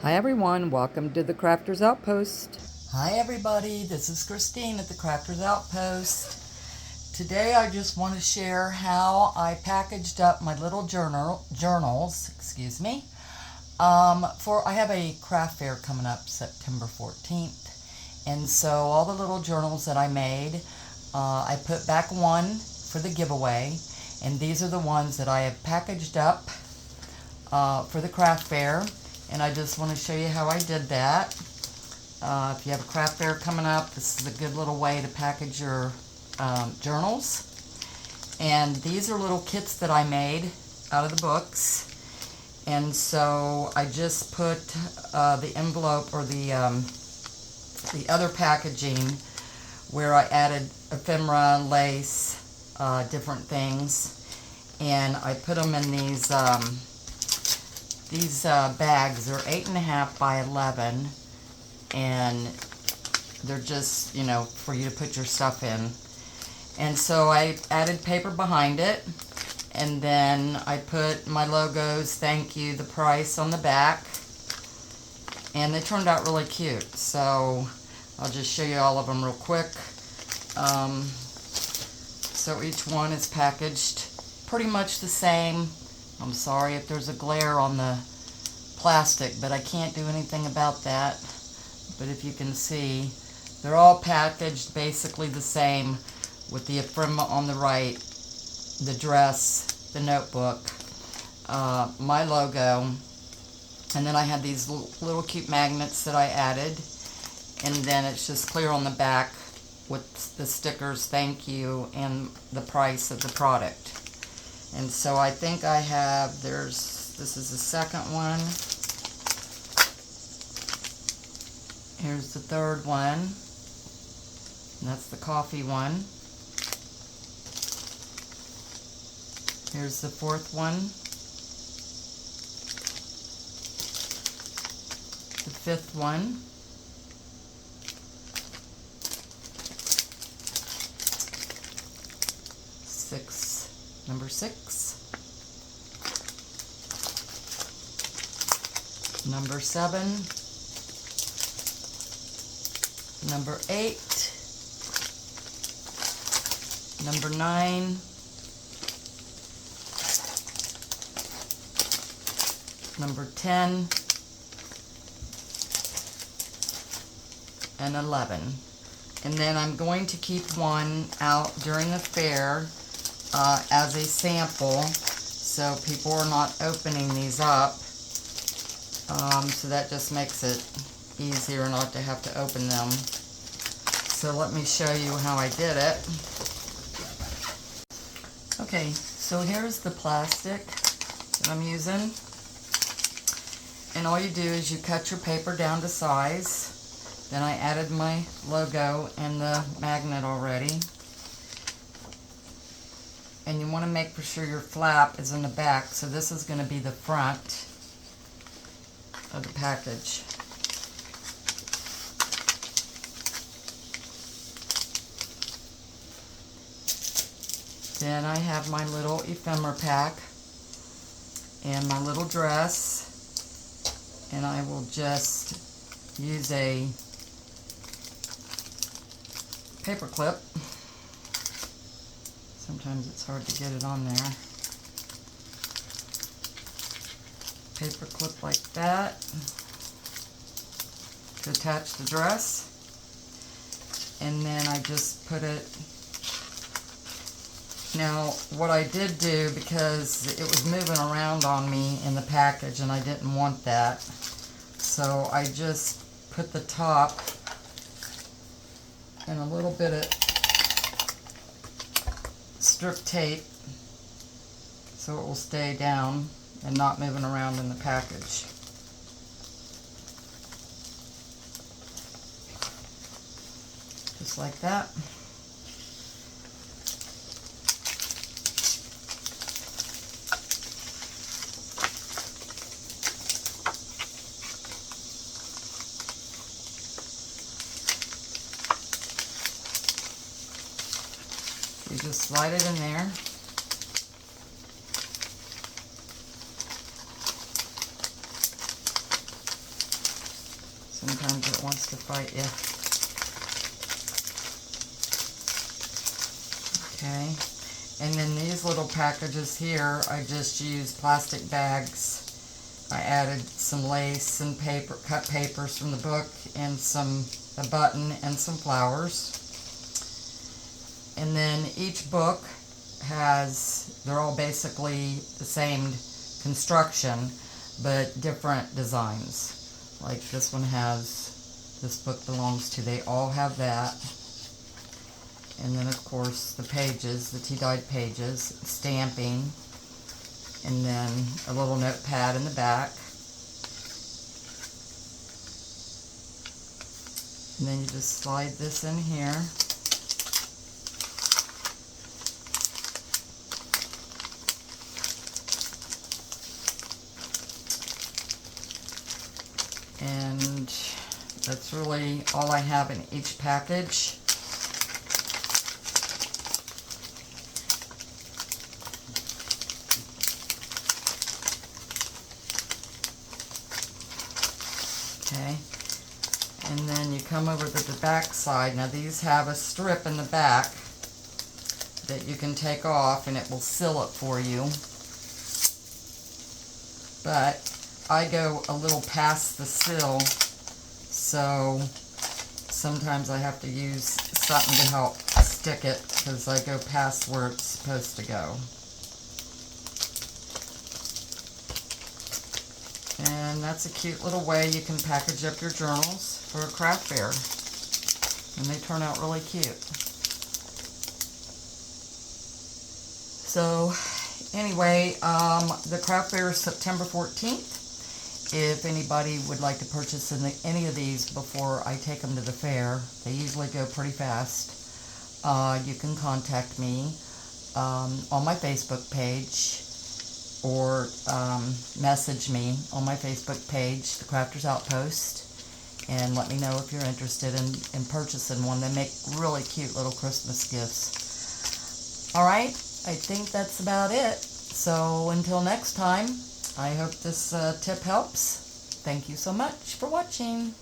Hi everyone, welcome to the Crafters Outpost. Hi everybody, this is Christine at the Crafters Outpost. Today I just want to share how I packaged up my little journals, I have a craft fair coming up September 14th. And so all the little journals that I made, I put back one for the giveaway. And these are the ones that I have packaged up for the craft fair. And I just want to show you how I did that. If you have a craft fair coming up, this is a good little way to package your journals. And these are little kits that I made out of the books. And so I just put the envelope or the other packaging where I added ephemera, lace, different things. And I put them in these bags. They're 8.5 by 11, and they're just, for you to put your stuff in. And so I added paper behind it, and then I put my logos, thank you, the price on the back, and they turned out really cute. So I'll just show you all of them real quick. So each one is packaged pretty much the same. I'm sorry if there's a glare on the plastic, but I can't do anything about that. But if you can see, they're all packaged basically the same, with the ephemera on the right, the dress, the notebook, my logo, and then I had these little cute magnets that I added, and then it's just clear on the back with the stickers, thank you, and the price of the product. And so I think I have, this is the second one. Here's the third one. And that's the coffee one. Here's the fourth one. The fifth one. Number 6. Number 7. Number 8. Number 9. Number 10. And 11. And then I'm going to keep one out during the fair as a sample, so people are not opening these up. So that just makes it easier not to have to open them. So let me show you how I did it. Okay, so here's the plastic that I'm using. And all you do is you cut your paper down to size. Then I added my logo and the magnet already. And you want to make for sure your flap is in the back, so this is going to be the front of the package. Then I have my little ephemera pack and my little dress, and I will just use a paper clip. Sometimes it's hard to get it on there. Paper clip like that to attach the dress. And then I just put it. Now, what I did do, because it was moving around on me in the package and I didn't want that, so I just put the top and a little bit of strip tape so it will stay down and not moving around in the package. Just like that. You just slide it in there. Sometimes it wants to fight you. Okay. And then these little packages here, I just used plastic bags. I added some lace and paper, cut papers from the book, and a button and some flowers. And then each book they're all basically the same construction, but different designs. Like this book belongs to, they all have that. And then of course the pages, the tea-dyed pages, stamping, and then a little notepad in the back. And then you just slide this in here. And that's really all I have in each package. Okay, and then you come over to the back side. Now these have a strip in the back that you can take off and it will seal it for you. But I go a little past the seal, so sometimes I have to use something to help stick it because I go past where it's supposed to go. And that's a cute little way you can package up your journals for a craft fair. And they turn out really cute. So anyway, the craft fair is September 14th. If anybody would like to purchase any of these before I take them to the fair, they usually go pretty fast. You can contact me on my Facebook page, or message me on my Facebook page, The Crafters Outpost, and let me know if you're interested in purchasing one. They make really cute little Christmas gifts. Alright, I think that's about it. So until next time, I hope this tip helps. Thank you so much for watching.